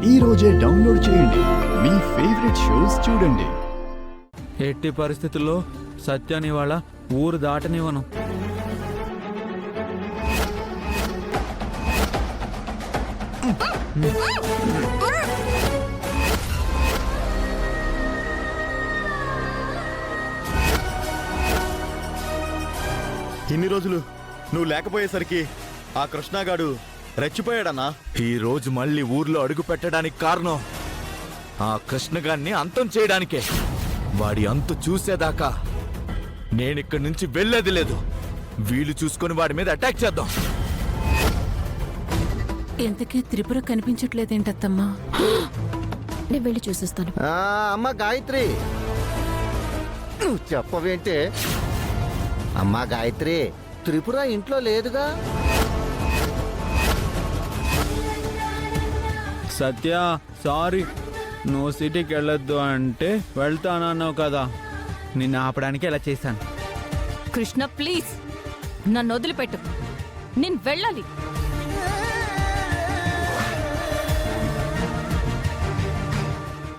ఈ రోజే డౌన్లోడ్ చేయండి. మీ ఫేవరెట్ షోస్ చూడండి. ఎట్టి పరిస్థితుల్లో సత్యాన్ని వాళ్ళ ఊరు దాటనివ్వను. ఇన్ని రోజులు నువ్వు లేకపోయేసరికి ఆ కృష్ణగాడు రెచ్చిపోయాడన్నా. ఈ రోజు మళ్ళీ ఊర్లో అడుగు పెట్టడానికి కారణం ఆ కృష్ణగాన్ని అంతం చేయడానికే. వాడి అంతు చూసేదాకా నేనిక్కడి నుంచి వెళ్ళేది లేదు. వీలు చూసుకొని వాడి మీద అటాక్ చేద్దాం. ఎంతకీ త్రిపుర కనిపించట్లేదేంటత్తమ్మా? నేను వెళ్ళి చూసిస్తాను. అమ్మ గాయత్రి, నువ్వు చెప్పవేంటే? అమ్మా గాయత్రి, త్రిపుర ఇంట్లో లేదుగా? సత్య సారీ, నువ్వు సిటీకి వెళ్ళొద్దు అంటే వెళ్తానన్నావు కదా, నిన్ను ఆపడానికి ఎలా చేశాను. కృష్ణ ప్లీజ్ నన్ను వదిలిపెట్టు, నేను వెళ్ళాలి.